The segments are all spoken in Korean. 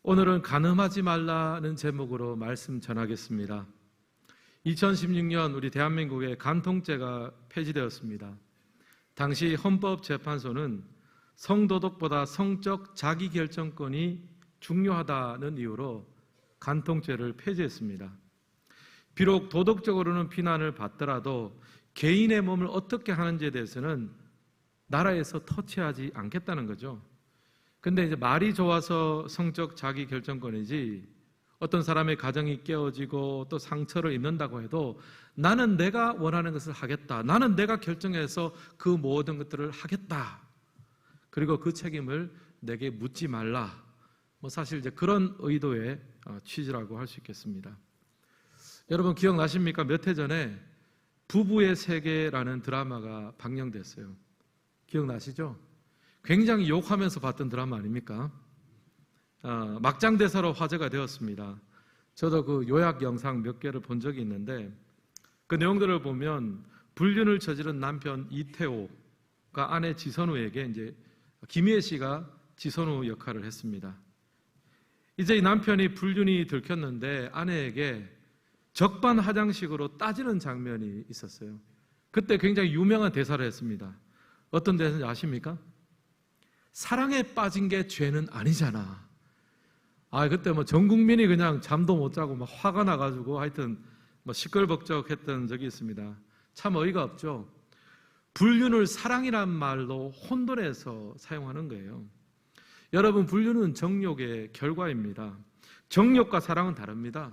오늘은 간음하지 말라는 제목으로 말씀 전하겠습니다. 2016년 우리 대한민국의 간통죄가 폐지되었습니다. 당시 헌법재판소는 성도덕보다 성적 자기결정권이 중요하다는 이유로 간통죄를 폐지했습니다. 비록 도덕적으로는 비난을 받더라도 개인의 몸을 어떻게 하는지에 대해서는 나라에서 터치하지 않겠다는 거죠. 근데 이제 말이 좋아서 성적 자기 결정권이지, 어떤 사람의 가정이 깨어지고 또 상처를 입는다고 해도 나는 내가 원하는 것을 하겠다, 나는 내가 결정해서 그 모든 것들을 하겠다, 그리고 그 책임을 내게 묻지 말라, 사실 이제 그런 의도의 취지라고 할 수 있겠습니다. 여러분 기억나십니까? 몇 해 전에 부부의 세계라는 드라마가 방영됐어요. 기억나시죠? 굉장히 욕하면서 봤던 드라마 아닙니까? 막장 대사로 화제가 되었습니다. 저도 그 요약 영상 몇 개를 본 적이 있는데, 그 내용들을 보면 불륜을 저지른 남편 이태호가 아내 지선우에게 이제 김희애 씨가 지선우 역할을 했습니다. 이제 이 남편이 불륜이 들켰는데 아내에게 적반하장식으로 따지는 장면이 있었어요. 그때 굉장히 유명한 대사를 했습니다. 어떤 대사인지 아십니까? 사랑에 빠진 게 죄는 아니잖아. 그때 전 국민이 그냥 잠도 못 자고 막 화가 나가지고 하여튼 시끌벅적했던 적이 있습니다. 참 어이가 없죠. 불륜을 사랑이란 말로 혼돈해서 사용하는 거예요. 여러분, 불륜은 정욕의 결과입니다. 정욕과 사랑은 다릅니다.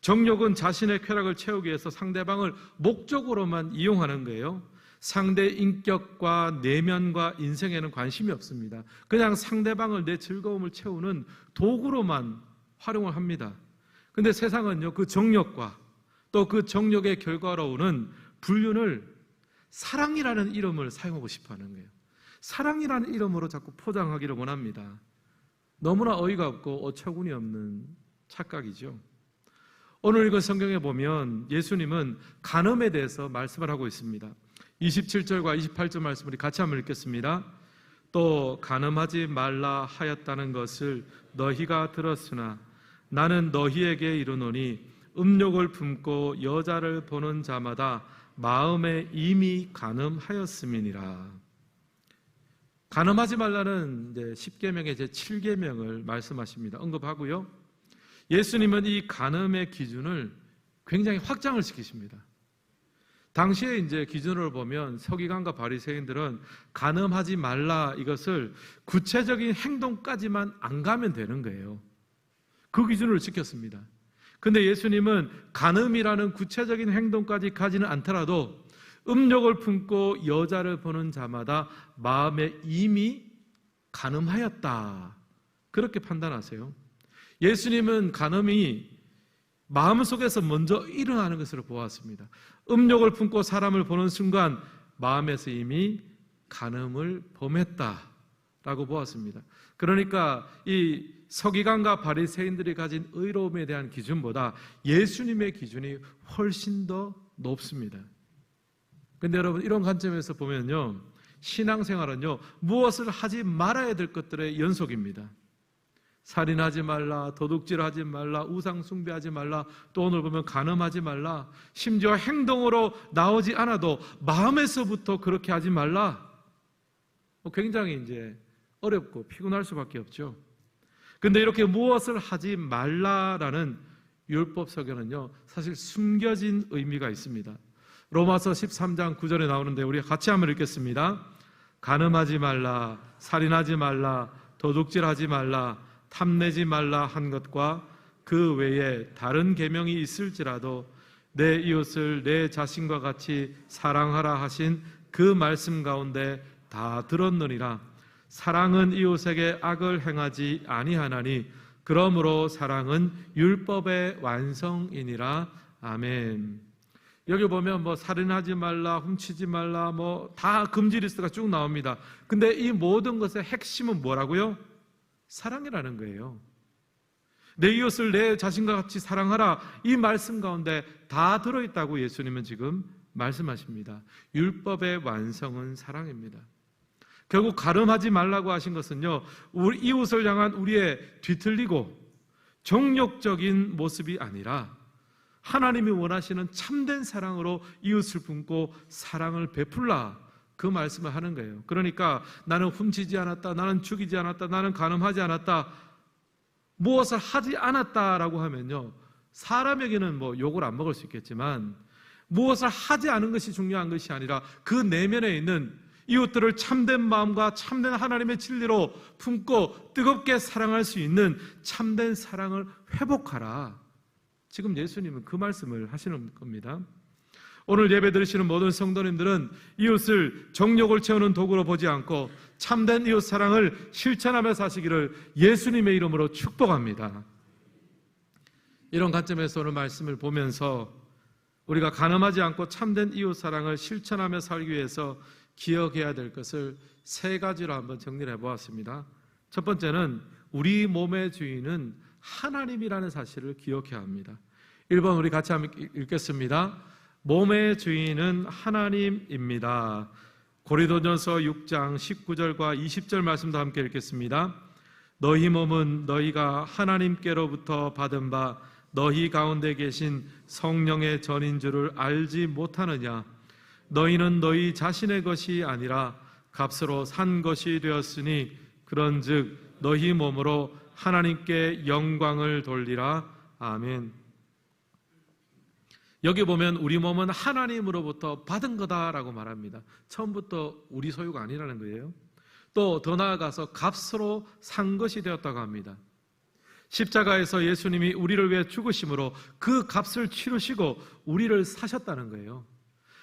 정욕은 자신의 쾌락을 채우기 위해서 상대방을 목적으로만 이용하는 거예요. 상대 인격과 내면과 인생에는 관심이 없습니다. 그냥 상대방을 내 즐거움을 채우는 도구로만 활용을 합니다. 근데 세상은요, 그 정욕과 또 그 정욕의 결과로 오는 불륜을 사랑이라는 이름을 사용하고 싶어 하는 거예요. 사랑이라는 이름으로 자꾸 포장하기를 원합니다. 너무나 어이가 없고 어처구니 없는 착각이죠. 오늘 읽은 성경에 보면 예수님은 간음에 대해서 말씀을 하고 있습니다. 27절과 28절 말씀 우리 같이 한번 읽겠습니다. 또 간음하지 말라 하였다는 것을 너희가 들었으나 나는 너희에게 이르노니 음욕을 품고 여자를 보는 자마다 마음에 이미 간음하였음이니라. 간음하지 말라는 이제 10계명의 제 7계명을 말씀하십니다. 언급하고요. 예수님은 이 간음의 기준을 굉장히 확장을 시키십니다. 당시에 이제 기준으로 보면 서기관과 바리새인들은 간음하지 말라 이것을 구체적인 행동까지만 안 가면 되는 거예요. 그 기준을 지켰습니다. 근데 예수님은 간음이라는 구체적인 행동까지 가지는 않더라도 음욕을 품고 여자를 보는 자마다 마음에 이미 간음하였다, 그렇게 판단하세요. 예수님은 간음이 마음속에서 먼저 일어나는 것으로 보았습니다. 음욕을 품고 사람을 보는 순간 마음에서 이미 간음을 범했다라고 보았습니다. 그러니까 이 서기관과 바리새인들이 가진 의로움에 대한 기준보다 예수님의 기준이 훨씬 더 높습니다. 근데 여러분, 이런 관점에서 보면요, 신앙생활은요, 무엇을 하지 말아야 될 것들의 연속입니다. 살인하지 말라, 도둑질하지 말라, 우상 숭배하지 말라, 또 오늘 보면 간음하지 말라, 심지어 행동으로 나오지 않아도 마음에서부터 그렇게 하지 말라. 굉장히 이제 어렵고 피곤할 수밖에 없죠. 근데 이렇게 무엇을 하지 말라라는 율법 속에는요, 사실 숨겨진 의미가 있습니다. 로마서 13장 9절에 나오는데 우리 같이 한번 읽겠습니다. 간음하지 말라, 살인하지 말라, 도둑질하지 말라, 탐내지 말라 한 것과 그 외에 다른 계명이 있을지라도 내 이웃을 내 자신과 같이 사랑하라 하신 그 말씀 가운데 다 들었느니라. 사랑은 이웃에게 악을 행하지 아니하나니 그러므로 사랑은 율법의 완성이니라. 아멘. 여기 보면 살인하지 말라, 훔치지 말라, 다 금지 리스트가 쭉 나옵니다. 근데 이 모든 것의 핵심은 뭐라고요? 사랑이라는 거예요. 내 이웃을 내 자신과 같이 사랑하라, 이 말씀 가운데 다 들어있다고 예수님은 지금 말씀하십니다. 율법의 완성은 사랑입니다. 결국 가늠하지 말라고 하신 것은요, 우리 이웃을 향한 우리의 뒤틀리고 정욕적인 모습이 아니라 하나님이 원하시는 참된 사랑으로 이웃을 품고 사랑을 베풀라, 그 말씀을 하는 거예요. 그러니까 나는 훔치지 않았다, 나는 죽이지 않았다, 나는 간음하지 않았다, 무엇을 하지 않았다라고 하면요, 사람에게는 뭐 욕을 안 먹을 수 있겠지만 무엇을 하지 않은 것이 중요한 것이 아니라 그 내면에 있는 이웃들을 참된 마음과 참된 하나님의 진리로 품고 뜨겁게 사랑할 수 있는 참된 사랑을 회복하라. 지금 예수님은 그 말씀을 하시는 겁니다. 오늘 예배 드리시는 모든 성도님들은 이웃을 정욕을 채우는 도구로 보지 않고 참된 이웃 사랑을 실천하며 사시기를 예수님의 이름으로 축복합니다. 이런 관점에서 오늘 말씀을 보면서 우리가 간음하지 않고 참된 이웃 사랑을 실천하며 살기 위해서 기억해야 될 것을 세 가지로 한번 정리를 해보았습니다. 첫 번째는 우리 몸의 주인은 하나님이라는 사실을 기억해야 합니다. 1번 우리 같이 한번 읽겠습니다. 몸의 주인은 하나님입니다. 고린도전서 6장 19절과 20절 말씀도 함께 읽겠습니다. 너희 몸은 너희가 하나님께로부터 받은 바 너희 가운데 계신 성령의 전인 줄을 알지 못하느냐? 너희는 너희 자신의 것이 아니라 값으로 산 것이 되었으니 그런즉 너희 몸으로 하나님께 영광을 돌리라. 아멘. 여기 보면 우리 몸은 하나님으로부터 받은 거다라고 말합니다. 처음부터 우리 소유가 아니라는 거예요. 또 더 나아가서 값으로 산 것이 되었다고 합니다. 십자가에서 예수님이 우리를 위해 죽으심으로 그 값을 치르시고 우리를 사셨다는 거예요.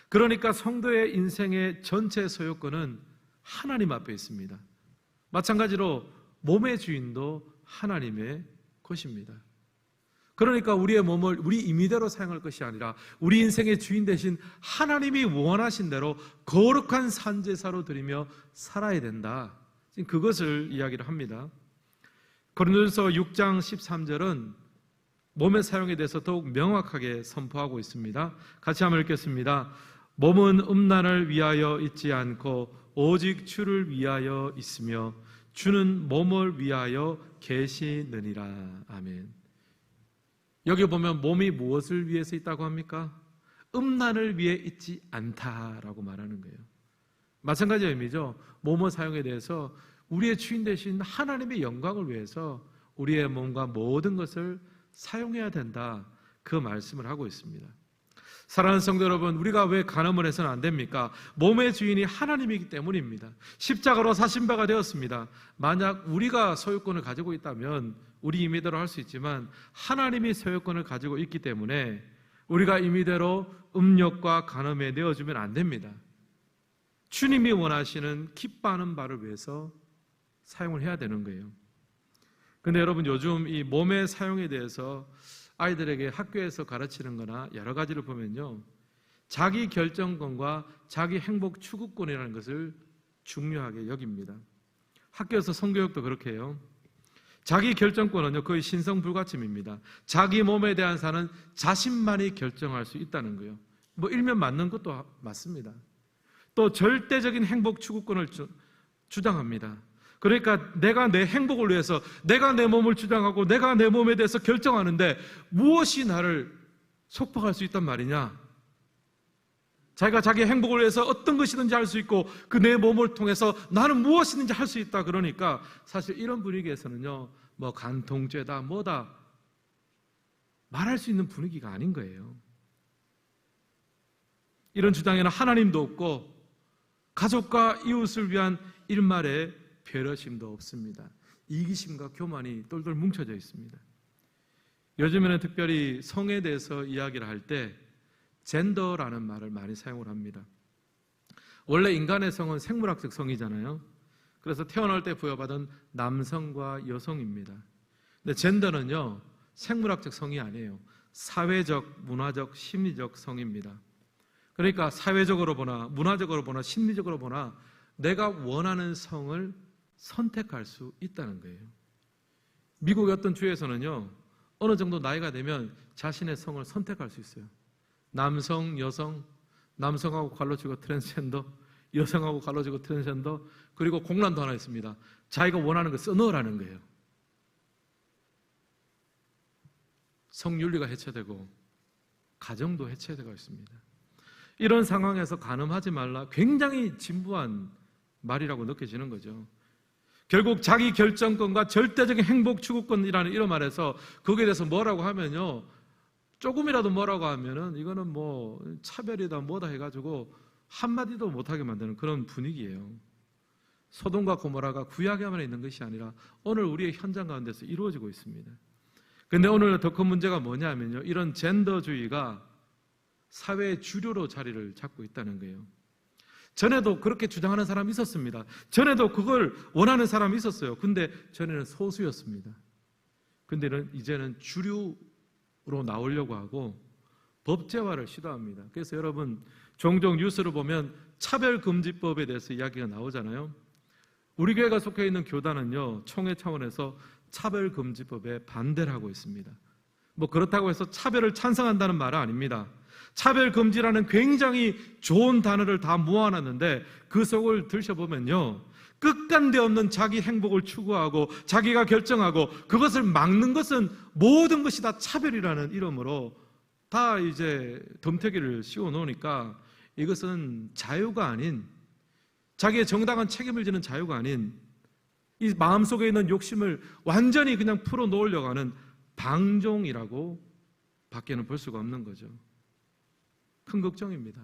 그러니까 성도의 인생의 전체 소유권은 하나님 앞에 있습니다. 마찬가지로 몸의 주인도 하나님의 것입니다. 그러니까 우리의 몸을 우리 임의대로 사용할 것이 아니라 우리 인생의 주인 대신 하나님이 원하신 대로 거룩한 산제사로 드리며 살아야 된다. 지금 그것을 이야기를 합니다. 고린도전서 6장 13절은 몸의 사용에 대해서 더욱 명확하게 선포하고 있습니다. 같이 한번 읽겠습니다. 몸은 음란을 위하여 있지 않고 오직 주를 위하여 있으며 주는 몸을 위하여 계시느니라. 아멘. 여기 보면 몸이 무엇을 위해서 있다고 합니까? 음란을 위해 있지 않다라고 말하는 거예요. 마찬가지 의미죠. 몸의 사용에 대해서 우리의 주인 되신 하나님의 영광을 위해서 우리의 몸과 모든 것을 사용해야 된다, 그 말씀을 하고 있습니다. 사랑하는 성도 여러분, 우리가 왜 간음을 해서는 안 됩니까? 몸의 주인이 하나님이기 때문입니다. 십자가로 사신 바가 되었습니다. 만약 우리가 소유권을 가지고 있다면 우리 임의대로 할 수 있지만 하나님이 소유권을 가지고 있기 때문에 우리가 임의대로 음욕과 간음에 내어주면 안 됩니다. 주님이 원하시는 기뻐하는 바를 위해서 사용을 해야 되는 거예요. 근데 여러분, 요즘 이 몸의 사용에 대해서 아이들에게 학교에서 가르치는 거나 여러 가지를 보면요, 자기 결정권과 자기 행복 추구권이라는 것을 중요하게 여깁니다. 학교에서 성교육도 그렇게 해요. 자기 결정권은요, 거의 신성불가침입니다. 자기 몸에 대한 사는 자신만이 결정할 수 있다는 거예요. 뭐 일면 맞는 것도 맞습니다. 또 절대적인 행복 추구권을 주장합니다. 그러니까 내가 내 행복을 위해서 내가 내 몸을 주장하고 내가 내 몸에 대해서 결정하는데 무엇이 나를 속박할 수 있단 말이냐? 자기가 자기 행복을 위해서 어떤 것이든지 할 수 있고 그 내 몸을 통해서 나는 무엇이든지 할 수 있다. 그러니까 사실 이런 분위기에서는요, 뭐 간통죄다 뭐다 말할 수 있는 분위기가 아닌 거예요. 이런 주장에는 하나님도 없고 가족과 이웃을 위한 일말의 배려심도 없습니다. 이기심과 교만이 똘똘 뭉쳐져 있습니다. 요즘에는 특별히 성에 대해서 이야기를 할 때 젠더라는 말을 많이 사용을 합니다. 원래 인간의 성은 생물학적 성이잖아요. 그래서 태어날 때 부여받은 남성과 여성입니다. 근데 젠더는요, 생물학적 성이 아니에요. 사회적, 문화적, 심리적 성입니다. 그러니까 사회적으로 보나 문화적으로 보나 심리적으로 보나 내가 원하는 성을 선택할 수 있다는 거예요. 미국의 어떤 주에서는요, 어느 정도 나이가 되면 자신의 성을 선택할 수 있어요. 남성, 여성, 남성하고 괄호 치고 트랜스젠더, 여성하고 갈라지고 트랜스젠더, 그리고 공란도 하나 있습니다. 자기가 원하는 거 써넣으라는 거예요. 성윤리가 해체되고 가정도 해체되고 있습니다. 이런 상황에서 간음하지 말라, 굉장히 진부한 말이라고 느껴지는 거죠. 결국 자기 결정권과 절대적인 행복 추구권이라는 이런 말에서 거기에 대해서 뭐라고 하면요, 조금이라도 뭐라고 하면은 이거는 뭐 차별이다 뭐다 해가지고 한마디도 못하게 만드는 그런 분위기예요. 소돔과 고모라가 구약에만 있는 것이 아니라 오늘 우리의 현장 가운데서 이루어지고 있습니다. 근데 오늘 더 큰 문제가 뭐냐면요, 이런 젠더주의가 사회의 주류로 자리를 잡고 있다는 거예요. 전에도 그렇게 주장하는 사람이 있었습니다. 전에도 그걸 원하는 사람이 있었어요. 근데 전에는 소수였습니다. 근데 이제는 주류로 나오려고 하고 법제화를 시도합니다. 그래서 여러분, 종종 뉴스를 보면 차별금지법에 대해서 이야기가 나오잖아요. 우리 교회가 속해 있는 교단은요, 총회 차원에서 차별금지법에 반대를 하고 있습니다. 뭐 그렇다고 해서 차별을 찬성한다는 말은 아닙니다. 차별금지라는 굉장히 좋은 단어를 다 모아놨는데 그 속을 들춰보면요, 끝간데 없는 자기 행복을 추구하고 자기가 결정하고 그것을 막는 것은 모든 것이 다 차별이라는 이름으로 다 이제 덤태기를 씌워 놓으니까 이것은 자유가 아닌, 자기의 정당한 책임을 지는 자유가 아닌, 이 마음속에 있는 욕심을 완전히 그냥 풀어놓으려고 하는 방종이라고 밖에는 볼 수가 없는 거죠. 큰 걱정입니다.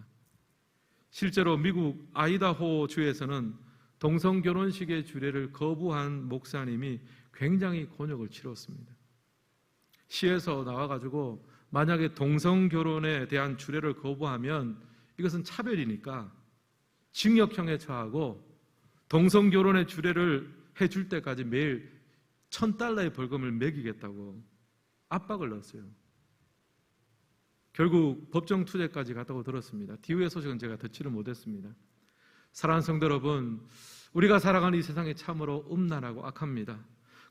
실제로 미국 아이다호 주에서는 동성 결혼식의 주례를 거부한 목사님이 굉장히 곤욕을 치렀습니다. 시에서 나와가지고 만약에 동성 결혼에 대한 주례를 거부하면 이것은 차별이니까 징역형에 처하고 동성 결혼의 주례를 해줄 때까지 매일 $1,000의 벌금을 매기겠다고 압박을 넣었어요. 결국 법정 투쟁까지 갔다고 들었습니다. 뒤의 소식은 제가 듣지를 못했습니다. 사랑하는 성도 여러분, 우리가 살아가는 이 세상이 참으로 음란하고 악합니다.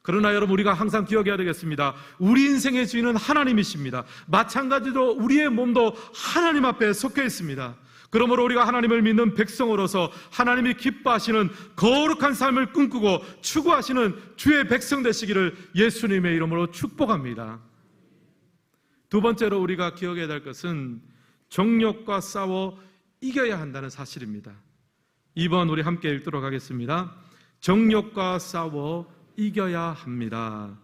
그러나 여러분, 우리가 항상 기억해야 되겠습니다. 우리 인생의 주인은 하나님이십니다. 마찬가지로 우리의 몸도 하나님 앞에 속해 있습니다. 그러므로 우리가 하나님을 믿는 백성으로서 하나님이 기뻐하시는 거룩한 삶을 꿈꾸고 추구하시는 주의 백성 되시기를 예수님의 이름으로 축복합니다. 두 번째로 우리가 기억해야 될 것은 정욕과 싸워 이겨야 한다는 사실입니다. 2번 우리 함께 읽도록 하겠습니다. 정욕과 싸워 이겨야 합니다.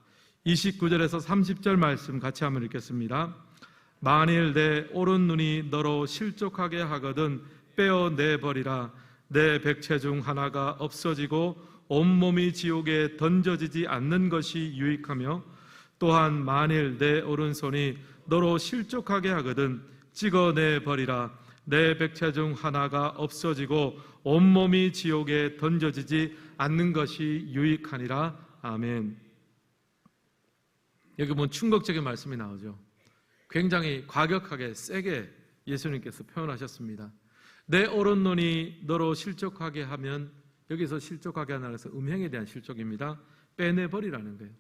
29절에서 30절 말씀 같이 한번 읽겠습니다. 만일 내 오른 눈이 너로 실족하게 하거든 빼어내버리라. 내 백체 중 하나가 없어지고 온몸이 지옥에 던져지지 않는 것이 유익하며, 또한 만일 내 오른손이 너로 실족하게 하거든 찍어내버리라. 내 백체 중 하나가 없어지고 온몸이 지옥에 던져지지 않는 것이 유익하니라. 아멘. 여기 보면 충격적인 말씀이 나오죠. 굉장히 과격하게 세게 예수님께서 표현하셨습니다. 내 오른눈이 너로 실족하게 하면, 여기서 실족하게 하는 것은 음행에 대한 실족입니다. 빼내버리라는 거예요.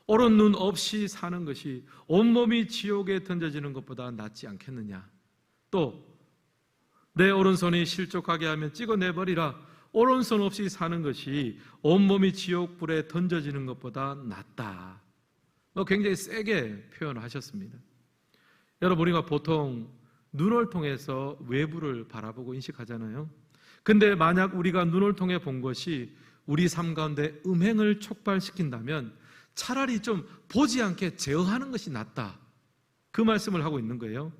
오른 눈 없이 사는 것이 온몸이 지옥에 던져지는 것보다 낫지 않겠느냐. 또 내 오른손이 실족하게 하면 찍어내버리라. 오른손 없이 사는 것이 온몸이 지옥불에 던져지는 것보다 낫다. 굉장히 세게 표현하셨습니다. 여러분, 우리가 보통 눈을 통해서 외부를 바라보고 인식하잖아요. 근데 만약 우리가 눈을 통해 본 것이 우리 삶 가운데 음행을 촉발시킨다면 차라리 좀 보지 않게 제어하는 것이 낫다. 그 말씀을 하고 있는 거예요.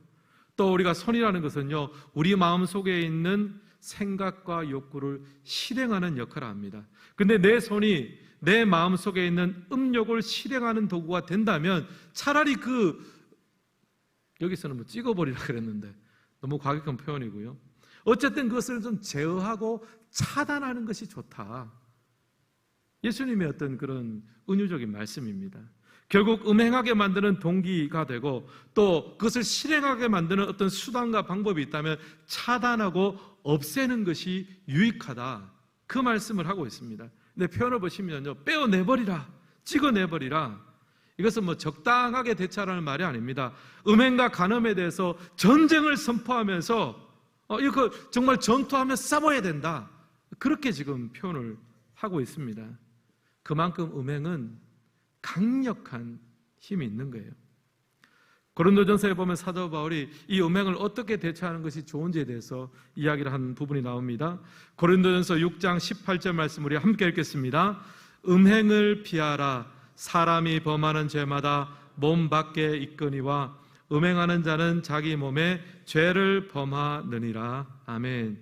또 우리가 손이라는 것은요, 우리 마음속에 있는 생각과 욕구를 실행하는 역할을 합니다. 근데 내 손이 내 마음속에 있는 음욕을 실행하는 도구가 된다면 차라리 여기서는 뭐 찍어버리라 그랬는데 너무 과격한 표현이고요. 어쨌든 그것을 좀 제어하고 차단하는 것이 좋다. 예수님의 어떤 그런 은유적인 말씀입니다. 결국 음행하게 만드는 동기가 되고 또 그것을 실행하게 만드는 어떤 수단과 방법이 있다면 차단하고 없애는 것이 유익하다. 그 말씀을 하고 있습니다. 근데 표현을 보시면요, 빼어내버리라, 찍어내버리라. 이것은 뭐 적당하게 대처하라는 말이 아닙니다. 음행과 간음에 대해서 전쟁을 선포하면서 이거 정말 전투하며 싸워야 된다. 그렇게 지금 표현을 하고 있습니다. 그만큼 음행은 강력한 힘이 있는 거예요. 고린도전서에 보면 사도 바울이 이 음행을 어떻게 대처하는 것이 좋은지에 대해서 이야기를 한 부분이 나옵니다. 고린도전서 6장 18절 말씀 우리 함께 읽겠습니다. 음행을 피하라. 사람이 범하는 죄마다 몸 밖에 있거니와 음행하는 자는 자기 몸에 죄를 범하느니라. 아멘.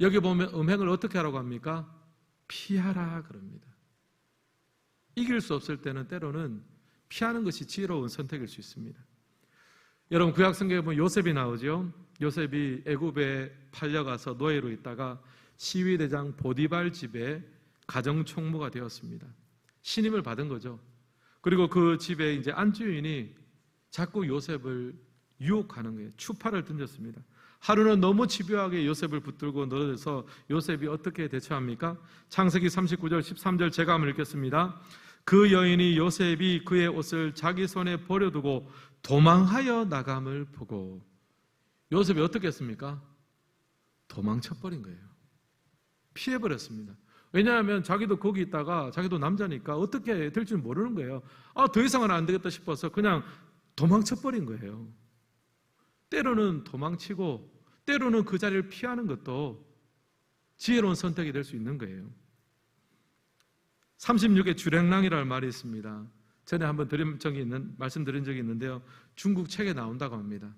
여기 보면 음행을 어떻게 하라고 합니까? 피하라 그럽니다. 이길 수 없을 때는 때로는 피하는 것이 지혜로운 선택일 수 있습니다. 여러분 구약 성경에 보면 요셉이 나오죠. 요셉이 애굽에 팔려가서 노예로 있다가 시위대장 보디발 집에 가정총무가 되었습니다. 신임을 받은 거죠. 그리고 그 집에 이제 안주인이 자꾸 요셉을 유혹하는 거예요. 추파를 던졌습니다. 하루는 너무 집요하게 요셉을 붙들고 늘어져서 요셉이 어떻게 대처합니까? 창세기 39절 13절 제가 한번 읽겠습니다. 그 여인이 요셉이 그의 옷을 자기 손에 버려두고 도망하여 나감을 보고 요셉이 어떻게 했습니까? 도망쳐버린 거예요. 피해버렸습니다. 왜냐하면 자기도 거기 있다가 자기도 남자니까 어떻게 될지 모르는 거예요. 더 이상은 안 되겠다 싶어서 그냥 도망쳐버린 거예요. 때로는 도망치고 때로는 그 자리를 피하는 것도 지혜로운 선택이 될 수 있는 거예요. 36의 주랭랑이라는 말이 있습니다. 전에 한번 말씀드린 적이 있는데요. 중국 책에 나온다고 합니다.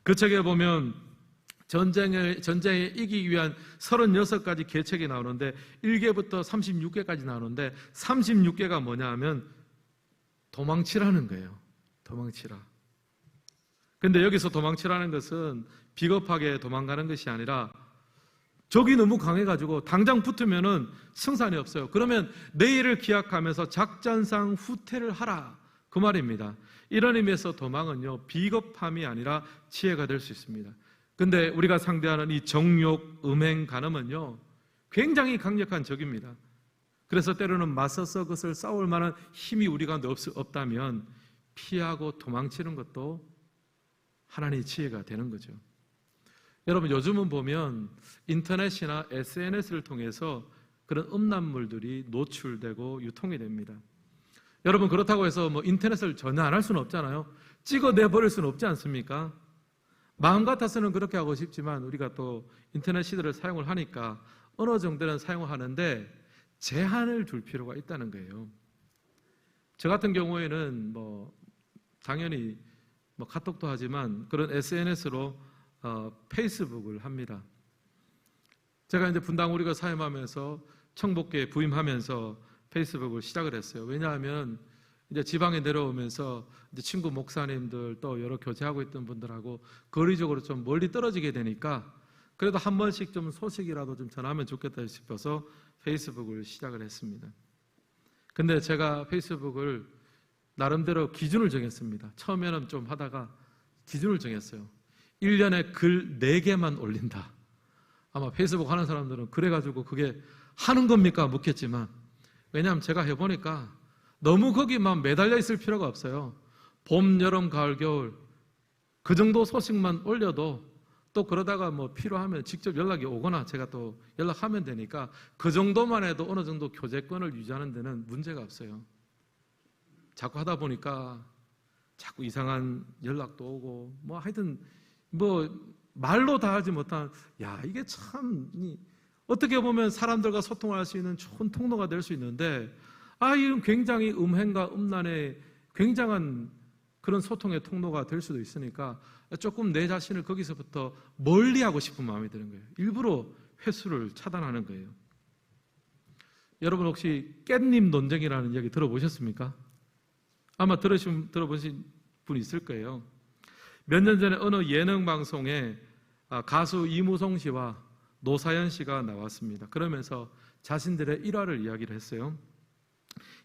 그 책에 보면 전쟁에 이기기 위한 36가지 계책이 나오는데 1개부터 36개까지 나오는데 36개가 뭐냐 하면 도망치라는 거예요. 도망치라. 근데 여기서 도망치라는 것은 비겁하게 도망가는 것이 아니라 적이 너무 강해가지고 당장 붙으면은 승산이 없어요. 그러면 내일을 기약하면서 작전상 후퇴를 하라. 그 말입니다. 이런 의미에서 도망은요, 비겁함이 아니라 지혜가 될 수 있습니다. 근데 우리가 상대하는 이 정욕, 음행, 간음은요, 굉장히 강력한 적입니다. 그래서 때로는 맞서서 그것을 싸울 만한 힘이 우리가 없다면 피하고 도망치는 것도 하나님의 지혜가 되는 거죠. 여러분 요즘은 보면 인터넷이나 SNS를 통해서 그런 음란물들이 노출되고 유통이 됩니다. 여러분 그렇다고 해서 인터넷을 전혀 안 할 수는 없잖아요. 찍어내버릴 수는 없지 않습니까? 마음 같아서는 그렇게 하고 싶지만 우리가 또 인터넷 시대를 사용을 하니까 어느 정도는 사용을 하는데 제한을 둘 필요가 있다는 거예요. 저 같은 경우에는 당연히 카톡도 하지만 그런 SNS로 페이스북을 합니다. 제가 이제 분당 우리가 사임하면서 청복교에 부임하면서 페이스북을 시작을 했어요. 왜냐하면 이제 지방에 내려오면서 이제 친구 목사님들 또 여러 교제하고 있던 분들하고 거리적으로 좀 멀리 떨어지게 되니까 그래도 한 번씩 좀 소식이라도 좀 전하면 좋겠다 싶어서 페이스북을 시작을 했습니다. 근데 제가 페이스북을 나름대로 기준을 정했습니다. 처음에는 좀 하다가 기준을 정했어요. 1년에 글 4개만 올린다. 아마 페이스북 하는 사람들은 그래가지고 그게 하는 겁니까? 묻겠지만 왜냐하면 제가 해보니까 너무 거기만 매달려 있을 필요가 없어요. 봄, 여름, 가을, 겨울 그 정도 소식만 올려도 또 그러다가 필요하면 직접 연락이 오거나 제가 또 연락하면 되니까 그 정도만 해도 어느 정도 교제권을 유지하는 데는 문제가 없어요. 자꾸 하다 보니까 자꾸 이상한 연락도 오고 하여튼 말로 다 하지 못한 이게 참 어떻게 보면 사람들과 소통할 수 있는 좋은 통로가 될 수 있는데 이건 굉장히 음행과 음란의 굉장한 그런 소통의 통로가 될 수도 있으니까 조금 내 자신을 거기서부터 멀리하고 싶은 마음이 드는 거예요. 일부러 횟수를 차단하는 거예요. 여러분 혹시 깻잎 논쟁이라는 이야기 들어보셨습니까? 아마 들어보신 분 있을 거예요. 몇 년 전에 어느 예능 방송에 가수 이무송 씨와 노사연 씨가 나왔습니다. 그러면서 자신들의 일화를 이야기를 했어요.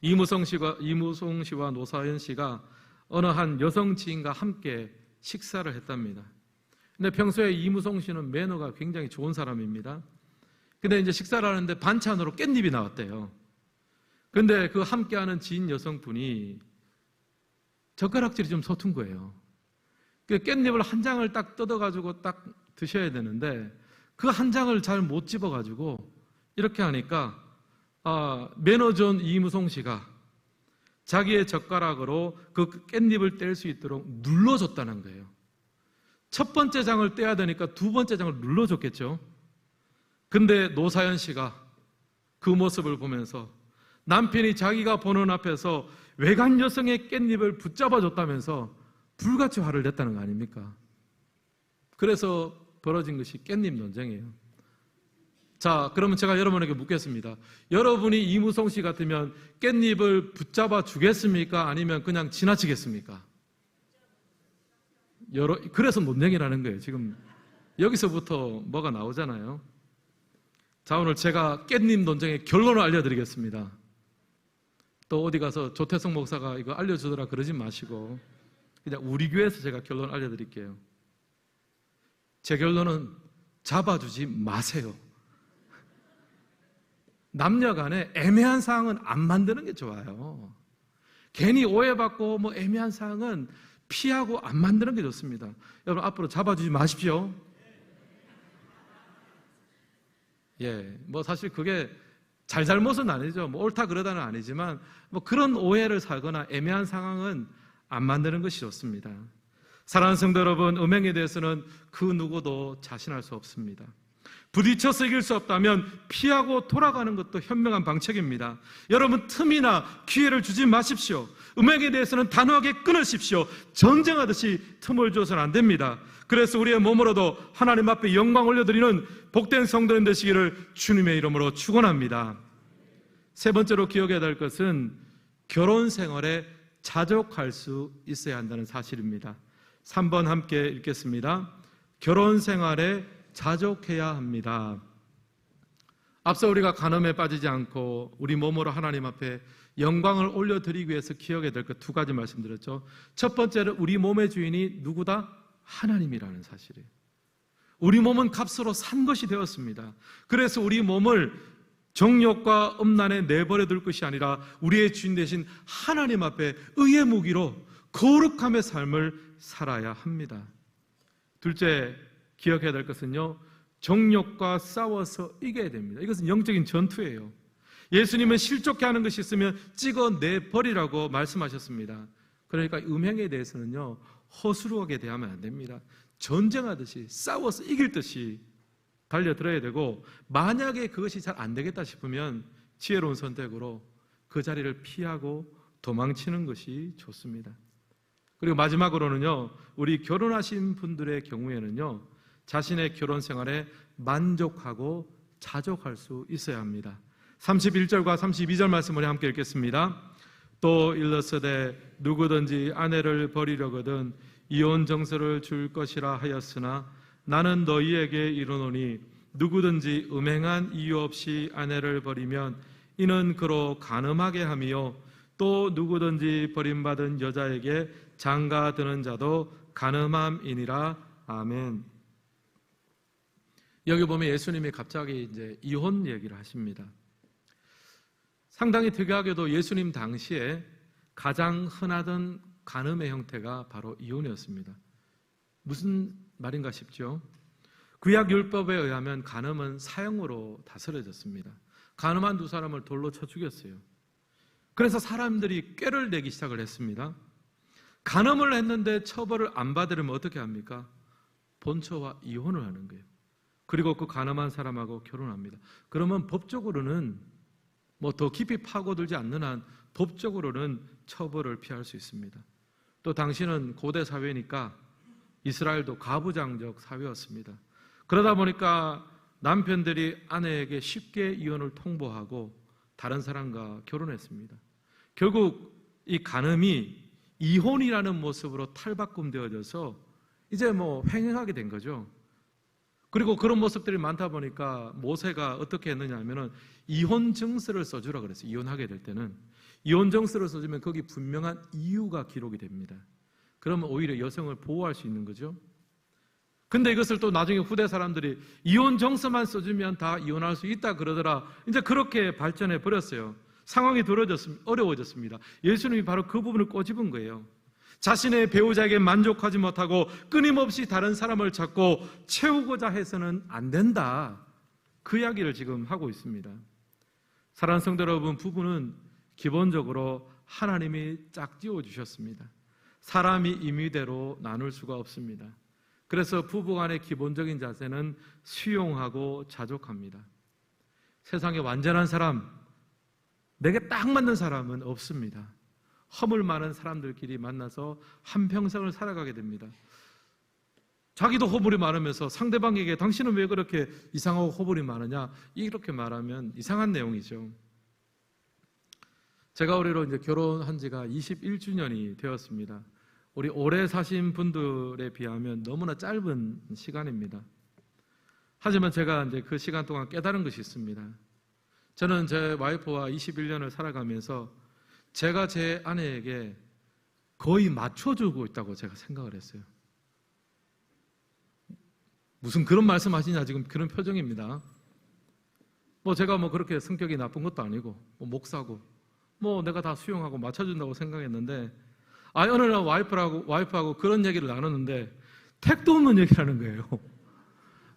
이무송 씨와 노사연 씨가 어느 한 여성 지인과 함께 식사를 했답니다. 근데 평소에 이무송 씨는 매너가 굉장히 좋은 사람입니다. 근데 이제 식사를 하는데 반찬으로 깻잎이 나왔대요. 근데 그 함께하는 지인 여성분이 젓가락질이 좀 서툰 거예요. 그 깻잎을 한 장을 딱 뜯어가지고 딱 드셔야 되는데 그 한 장을 잘 못 집어가지고 이렇게 하니까 매너존 이무송 씨가 자기의 젓가락으로 그 깻잎을 뗄 수 있도록 눌러줬다는 거예요. 첫 번째 장을 떼야 되니까 두 번째 장을 눌러줬겠죠. 근데 노사연 씨가 그 모습을 보면서 남편이 자기가 보는 앞에서 외간 여성의 깻잎을 붙잡아줬다면서 불같이 화를 냈다는 거 아닙니까? 그래서 벌어진 것이 깻잎 논쟁이에요. 자, 그러면 제가 여러분에게 묻겠습니다. 여러분이 이무송 씨 같으면 깻잎을 붙잡아 주겠습니까? 아니면 그냥 지나치겠습니까? 그래서 논쟁이라는 거예요. 지금 여기서부터 뭐가 나오잖아요. 자, 오늘 제가 깻잎 논쟁의 결론을 알려드리겠습니다. 또 어디 가서 조태성 목사가 이거 알려주더라 그러지 마시고 그냥 우리 교회에서 제가 결론 알려드릴게요. 제 결론은 잡아주지 마세요. 남녀 간에 애매한 상황은 안 만드는 게 좋아요. 괜히 오해받고 뭐 애매한 상황은 피하고 안 만드는 게 좋습니다. 여러분 앞으로 잡아주지 마십시오. 예, 뭐 사실 그게 잘못은 아니죠. 뭐 옳다 그러다는 아니지만 뭐 그런 오해를 살거나 애매한 상황은 안 만드는 것이 좋습니다. 사랑하는 성도 여러분, 음행에 대해서는 그 누구도 자신할 수 없습니다. 부딪혀서 이길 수 없다면 피하고 돌아가는 것도 현명한 방책입니다. 여러분 틈이나 기회를 주지 마십시오. 음행에 대해서는 단호하게 끊으십시오. 전쟁하듯이 틈을 줘서는 안 됩니다. 그래서 우리의 몸으로도 하나님 앞에 영광 올려드리는 복된 성도님 되시기를 주님의 이름으로 축원합니다. 세 번째로 기억해야 될 것은 결혼 생활에 자족할 수 있어야 한다는 사실입니다. 3번 함께 읽겠습니다. 결혼 생활에 자족해야 합니다. 앞서 우리가 간음에 빠지지 않고 우리 몸으로 하나님 앞에 영광을 올려드리기 위해서 기억해야 될 것 두 가지 말씀드렸죠. 첫 번째는 우리 몸의 주인이 누구다? 하나님이라는 사실이에요. 우리 몸은 값으로 산 것이 되었습니다. 그래서 우리 몸을 정욕과 음란에 내버려 둘 것이 아니라 우리의 주인 되신 하나님 앞에 의의 무기로 거룩함의 삶을 살아야 합니다. 둘째, 기억해야 될 것은요, 정욕과 싸워서 이겨야 됩니다. 이것은 영적인 전투예요. 예수님은 실족해 하는 것이 있으면 찍어내버리라고 말씀하셨습니다. 그러니까 음행에 대해서는요, 허술하게 대하면 안 됩니다. 전쟁하듯이 싸워서 이길 듯이 달려들어야 되고, 만약에 그것이 잘 안 되겠다 싶으면 지혜로운 선택으로 그 자리를 피하고 도망치는 것이 좋습니다. 그리고 마지막으로는요, 우리 결혼하신 분들의 경우에는요, 자신의 결혼 생활에 만족하고 자족할 수 있어야 합니다. 31절과 32절 말씀을 함께 읽겠습니다. 또 일렀으되 누구든지 아내를 버리려거든 이혼 정서를 줄 것이라 하였으나 나는 너희에게 이르노니 누구든지 음행한 이유 없이 아내를 버리면 이는 그로 간음하게 함이요 또 누구든지 버림받은 여자에게 장가 드는 자도 간음함이니라. 아멘. 여기 보면 예수님이 갑자기 이제 이혼 얘기를 하십니다. 상당히 특이하게도 예수님 당시에 가장 흔하던 간음의 형태가 바로 이혼이었습니다. 무슨 말인가 싶죠? 구약 율법에 의하면 간음은 사형으로 다스려졌습니다. 간음한 두 사람을 돌로 쳐 죽였어요. 그래서 사람들이 꾀를 내기 시작을 했습니다. 간음을 했는데 처벌을 안 받으려면 어떻게 합니까? 본처와 이혼을 하는 거예요. 그리고 그 간음한 사람하고 결혼합니다. 그러면 법적으로는 뭐 더 깊이 파고들지 않는 한 법적으로는 처벌을 피할 수 있습니다. 또 당시는 고대 사회니까 이스라엘도 가부장적 사회였습니다. 그러다 보니까 남편들이 아내에게 쉽게 이혼을 통보하고 다른 사람과 결혼했습니다. 결국 이 간음이 이혼이라는 모습으로 탈바꿈되어져서 이제 뭐 횡행하게 된 거죠. 그리고 그런 모습들이 많다 보니까 모세가 어떻게 했느냐 하면은 이혼 증서를 써주라 그랬어요. 이혼하게 될 때는 이혼 증서를 써주면 거기 분명한 이유가 기록이 됩니다. 그러면 오히려 여성을 보호할 수 있는 거죠. 근데 이것을 또 나중에 후대 사람들이 이혼 정서만 써주면 다 이혼할 수 있다 그러더라. 이제 그렇게 발전해 버렸어요. 상황이 어려워졌습니다. 예수님이 바로 그 부분을 꼬집은 거예요. 자신의 배우자에게 만족하지 못하고 끊임없이 다른 사람을 찾고 채우고자 해서는 안 된다. 그 이야기를 지금 하고 있습니다. 사랑하는 성도 여러분, 부부는 기본적으로 하나님이 짝 띄워주셨습니다. 사람이 임의대로 나눌 수가 없습니다. 그래서 부부간의 기본적인 자세는 수용하고 자족합니다. 세상에 완전한 사람, 내게 딱 맞는 사람은 없습니다. 허물 많은 사람들끼리 만나서 한평생을 살아가게 됩니다. 자기도 허물이 많으면서 상대방에게 당신은 왜 그렇게 이상하고 허물이 많으냐 이렇게 말하면 이상한 내용이죠. 제가 올해로 이제 결혼한 지가 21주년이 되었습니다. 우리 오래 사신 분들에 비하면 너무나 짧은 시간입니다. 하지만 제가 이제 그 시간 동안 깨달은 것이 있습니다. 저는 제 와이프와 21년을 살아가면서 제가 제 아내에게 거의 맞춰주고 있다고 제가 생각을 했어요. 무슨 그런 말씀 하시냐 지금 그런 표정입니다. 제가 그렇게 성격이 나쁜 것도 아니고 목사고 내가 다 수용하고 맞춰준다고 생각했는데 어느 날 와이프하고 그런 얘기를 나눴는데 택도 없는 얘기를 하는 거예요.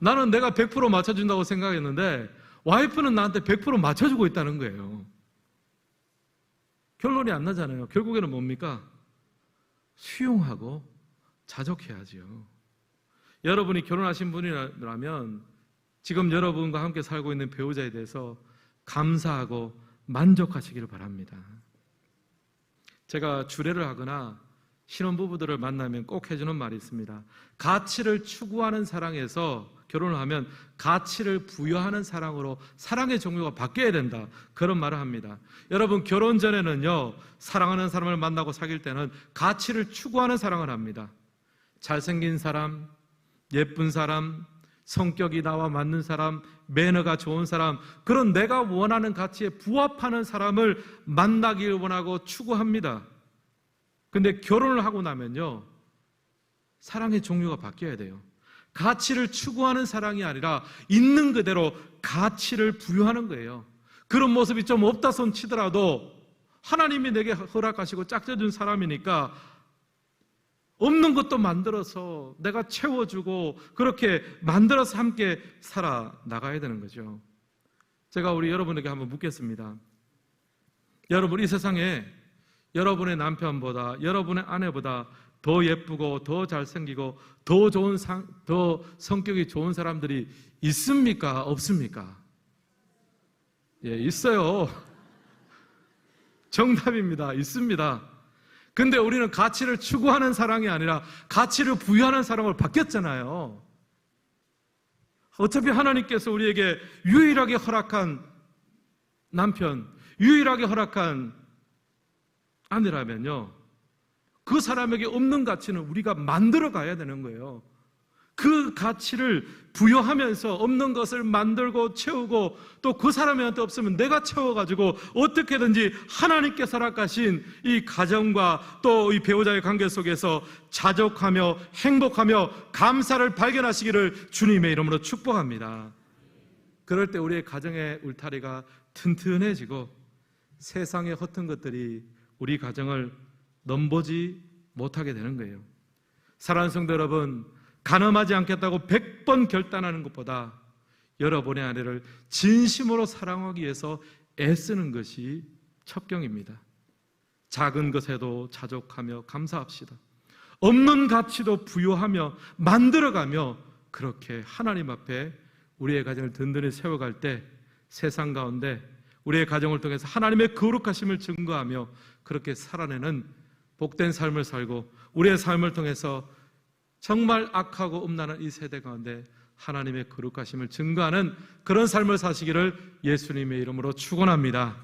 나는 내가 100% 맞춰준다고 생각했는데 와이프는 나한테 100% 맞춰주고 있다는 거예요. 결론이 안 나잖아요. 결국에는 뭡니까? 수용하고 자족해야죠. 여러분이 결혼하신 분이라면 지금 여러분과 함께 살고 있는 배우자에 대해서 감사하고 만족하시기를 바랍니다. 제가 주례를 하거나 신혼부부들을 만나면 꼭 해주는 말이 있습니다. 가치를 추구하는 사랑에서 결혼을 하면 가치를 부여하는 사랑으로 사랑의 종류가 바뀌어야 된다. 그런 말을 합니다. 여러분, 결혼 전에는요, 사랑하는 사람을 만나고 사귈 때는 가치를 추구하는 사랑을 합니다. 잘생긴 사람, 예쁜 사람, 성격이 나와 맞는 사람, 매너가 좋은 사람, 그런 내가 원하는 가치에 부합하는 사람을 만나길 원하고 추구합니다. 근데 결혼을 하고 나면요, 사랑의 종류가 바뀌어야 돼요. 가치를 추구하는 사랑이 아니라 있는 그대로 가치를 부여하는 거예요. 그런 모습이 좀 없다 손 치더라도 하나님이 내게 허락하시고 짝져준 사람이니까 없는 것도 만들어서 내가 채워주고 그렇게 만들어서 함께 살아나가야 되는 거죠. 제가 우리 여러분에게 한번 묻겠습니다. 여러분, 이 세상에 여러분의 남편보다 여러분의 아내보다 더 예쁘고 더 잘생기고 더 성격이 좋은 사람들이 있습니까? 없습니까? 예, 있어요. 정답입니다. 있습니다. 근데 우리는 가치를 추구하는 사랑이 아니라 가치를 부여하는 사랑으로 바뀌었잖아요. 어차피 하나님께서 우리에게 유일하게 허락한 남편, 유일하게 허락한 아내라면요, 그 사람에게 없는 가치는 우리가 만들어 가야 되는 거예요. 그 가치를 부여하면서 없는 것을 만들고 채우고 또 그 사람한테 없으면 내가 채워가지고 어떻게든지 하나님께서 허락하신 이 가정과 또 이 배우자의 관계 속에서 자족하며 행복하며 감사를 발견하시기를 주님의 이름으로 축복합니다. 그럴 때 우리의 가정의 울타리가 튼튼해지고 세상의 허튼 것들이 우리 가정을 넘보지 못하게 되는 거예요. 사랑하는 성도 여러분, 간음하지 않겠다고 100번 결단하는 것보다 여러분의 아내를 진심으로 사랑하기 위해서 애쓰는 것이 첩경입니다. 작은 것에도 자족하며 감사합시다. 없는 가치도 부여하며 만들어가며 그렇게 하나님 앞에 우리의 가정을 든든히 세워갈 때 세상 가운데 우리의 가정을 통해서 하나님의 거룩하심을 증거하며 그렇게 살아내는 복된 삶을 살고 우리의 삶을 통해서 정말 악하고 음란한 이 세대 가운데 하나님의 거룩하심을 증거하는 그런 삶을 사시기를 예수님의 이름으로 축원합니다.